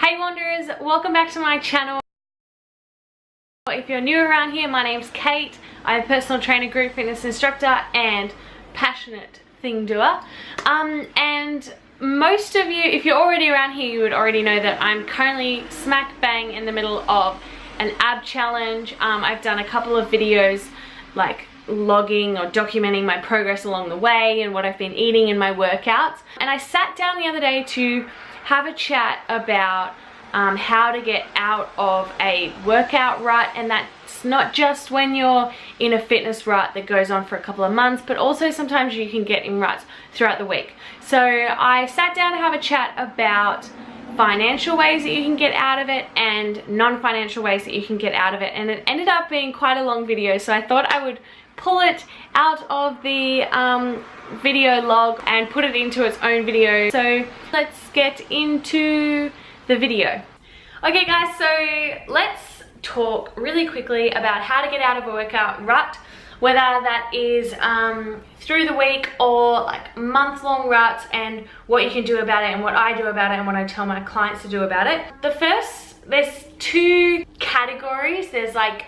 Hey Wanderers, welcome back to my channel. If you're new around here, my name's Kate. I'm a personal trainer, group fitness instructor and passionate thing doer. And most of you, if you're already around here, you would already know that I'm currently smack bang in the middle of an ab challenge. I've done a couple of videos like logging or documenting my progress along the way and what I've been eating in my workouts. And I sat down the other day to have a chat about how to get out of a workout rut, and that's not just when you're in a fitness rut that goes on for a couple of months, but also sometimes you can get in ruts throughout the week. So I sat down to have a chat about financial ways that you can get out of it and non-financial ways that you can get out of it, and it ended up being quite a long video, so I thought I would pull it out of the video log and put it into its own video. So let's get into the video. Okay guys, so let's talk really quickly about how to get out of a workout rut, whether that is through the week or like month-long ruts, and what you can do about it and what I do about it and what I tell my clients to do about it. There's two categories. There's like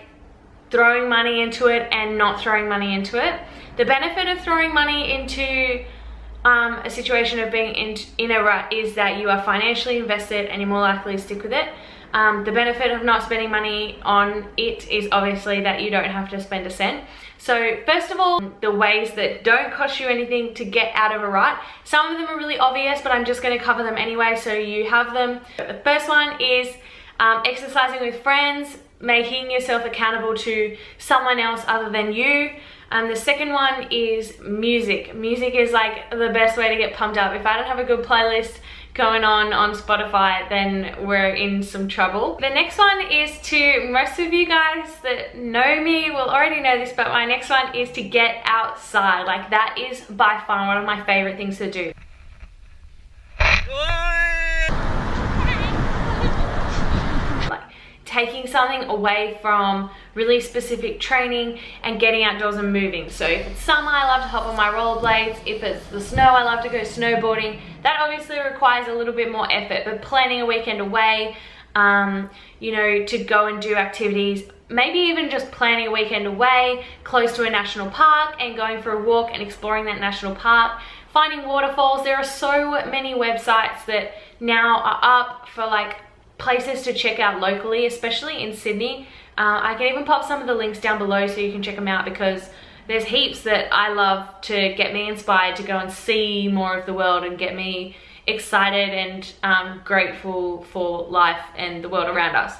throwing money into it and not throwing money into it. The benefit of throwing money into a situation of being in a rut is that you are financially invested and you're more likely to stick with it. The benefit of not spending money on it is obviously that you don't have to spend a cent. So first of all, the ways that don't cost you anything to get out of a rut. Some of them are really obvious, but I'm just going to cover them anyway so you have them. The first one is exercising with friends, making yourself accountable to someone else other than you. The second one is music. Music is like the best way to get pumped up. If I don't have a good playlist going on Spotify, then we're in some trouble. The next one is to, most of you guys that know me will already know this, but my next one is to get outside. Like, that is by far one of my favorite things to do. Taking something away from really specific training and getting outdoors and moving. So if it's summer, I love to hop on my rollerblades. If it's the snow, I love to go snowboarding. That obviously requires a little bit more effort, but planning a weekend away, you know, to go and do activities, maybe even just planning a weekend away close to a national park and going for a walk and exploring that national park, finding waterfalls. There are so many websites that now are up for like places to check out locally, especially in Sydney. I can even pop some of the links down below so you can check them out, because there's heaps that I love to get me inspired to go and see more of the world and get me excited and grateful for life and the world around us.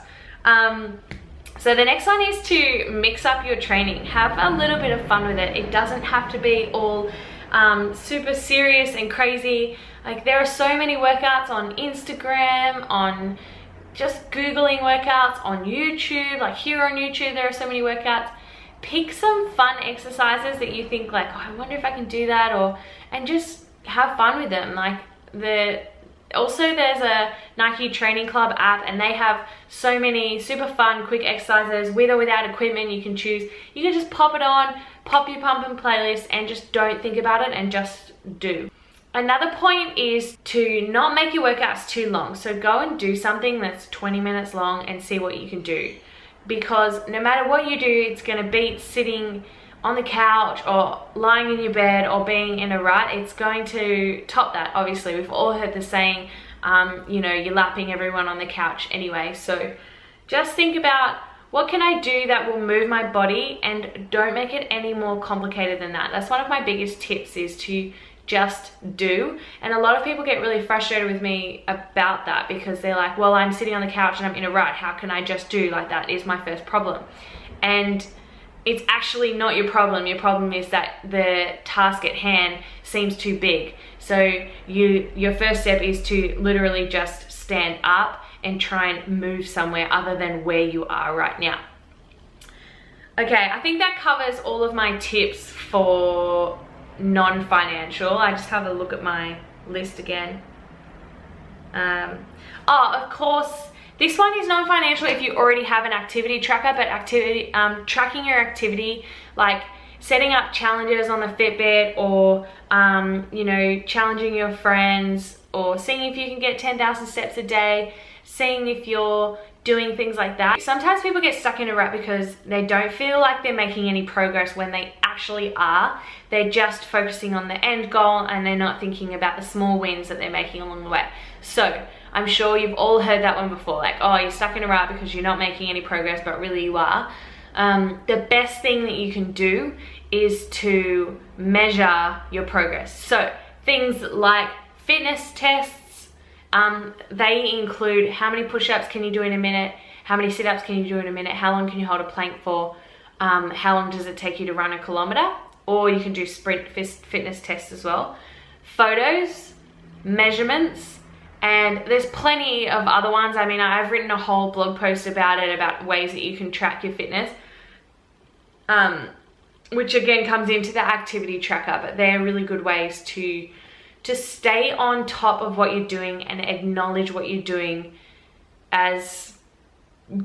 So the next one is to mix up your training. Have a little bit of fun with it. It doesn't have to be all super serious and crazy. Like, there are so many workouts on Instagram, on just Googling workouts, on YouTube. Like, here on YouTube there are so many workouts. Pick some fun exercises that you think like, oh, I wonder if I can do that, and just have fun with them. Like, also there's a Nike Training Club app, and they have so many super fun quick exercises with or without equipment. You can choose. You can just pop it on, pop your pumping playlist, and just don't think about it and just do. Another point is to not make your workouts too long. So go and do something that's 20 minutes long and see what you can do. Because no matter what you do, it's gonna beat sitting on the couch or lying in your bed or being in a rut. It's going to top that, obviously. We've all heard the saying, you know, you're lapping everyone on the couch anyway. So just think about, what can I do that will move my body, and don't make it any more complicated than that. That's one of my biggest tips, is to just do. And a lot of people get really frustrated with me about that, because they're like, well, I'm sitting on the couch and I'm in a rut, how can I just do? Like, that is my first problem. And it's actually not your problem. Your problem is that the task at hand seems too big. So your first step is to literally just stand up and try and move somewhere other than where you are right now. Okay, I think that covers all of my tips for non-financial. I just have a look at my list again. Oh, of course, this one is non-financial if you already have an activity tracker, but tracking your activity, like setting up challenges on the Fitbit, or you know, challenging your friends, or seeing if you can get 10,000 steps a day, seeing if you're doing things like that. Sometimes people get stuck in a rut because they don't feel like they're making any progress when they actually are. They're just focusing on the end goal and they're not thinking about the small wins that they're making along the way. So I'm sure you've all heard that one before, like, oh, you're stuck in a rut because you're not making any progress, but really you are. The best thing that you can do is to measure your progress. So things like fitness tests, they include how many push-ups can you do in a minute, how many sit-ups can you do in a minute, how long can you hold a plank for, how long does it take you to run a kilometer, or you can do sprint fitness tests as well. Photos, measurements, and there's plenty of other ones. I mean, I've written a whole blog post about it, about ways that you can track your fitness, which again comes into the activity tracker, but they're really good ways to stay on top of what you're doing and acknowledge what you're doing as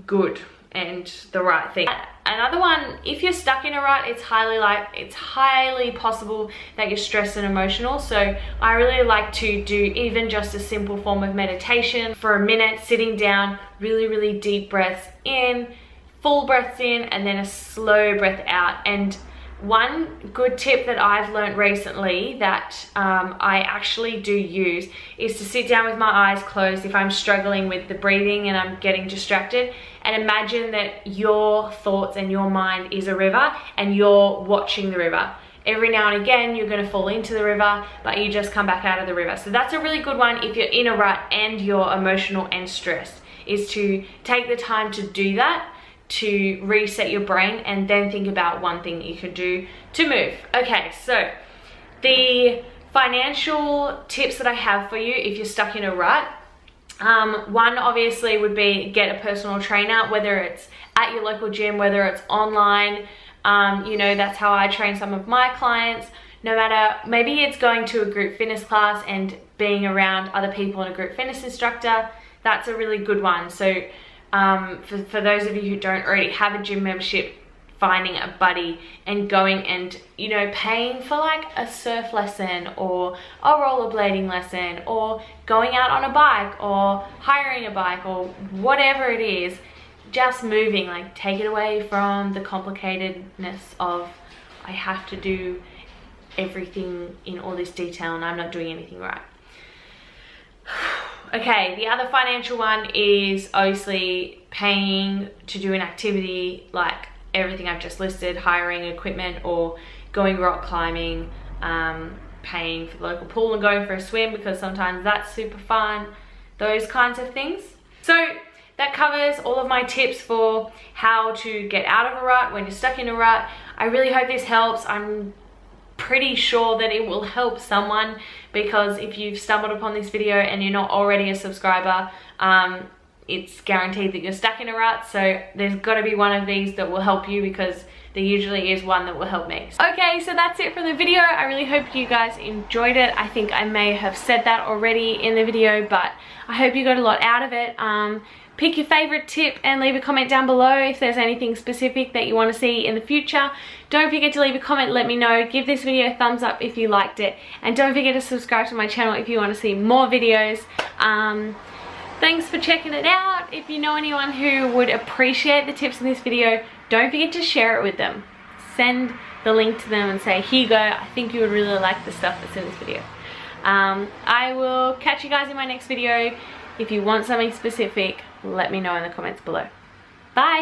good and the right thing. Another one, if you're stuck in a rut, it's highly possible that you're stressed and emotional. So I really like to do even just a simple form of meditation for a minute, sitting down, really deep breaths in, full breaths in, and then a slow breath out. And one good tip that I've learned recently that I actually do use is to sit down with my eyes closed if I'm struggling with the breathing and I'm getting distracted, and imagine that your thoughts and your mind is a river and you're watching the river. Every now and again you're going to fall into the river, but you just come back out of the river. So that's a really good one if you're in a rut and you're emotional and stressed, is to take the time to do that, to reset your brain, and then think about one thing that you can do to move. Okay, so the financial tips that I have for you if you're stuck in a rut, one obviously would be get a personal trainer, whether it's at your local gym, whether it's online. You know, that's how I train some of my clients. No matter, maybe it's going to a group fitness class and being around other people and a group fitness instructor, that's a really good one. So for those of you who don't already have a gym membership, finding a buddy and going and, you know, paying for like a surf lesson or a rollerblading lesson or going out on a bike or hiring a bike or whatever it is, just moving, like take it away from the complicatedness of I have to do everything in all this detail and I'm not doing anything right. Okay, the other financial one is obviously paying to do an activity like everything I've just listed, hiring equipment or going rock climbing, paying for the local pool and going for a swim because sometimes that's super fun, those kinds of things. So that covers all of my tips for how to get out of a rut when you're stuck in a rut. I really hope this helps. I'm pretty sure that it will help someone, because if you've stumbled upon this video and you're not already a subscriber, it's guaranteed that you're stuck in a rut. So there's got to be one of these that will help you, because there usually is one that will help me. Okay, so that's it for the video. I really hope you guys enjoyed it. I think I may have said that already in the video, but I hope you got a lot out of it. Pick your favorite tip and leave a comment down below if there's anything specific that you want to see in the future. Don't forget to leave a comment, let me know. Give this video a thumbs up if you liked it. And don't forget to subscribe to my channel if you want to see more videos. Thanks for checking it out. If you know anyone who would appreciate the tips in this video, don't forget to share it with them. Send the link to them and say, here you go, I think you would really like the stuff that's in this video. I will catch you guys in my next video. If you want something specific, let me know in the comments below.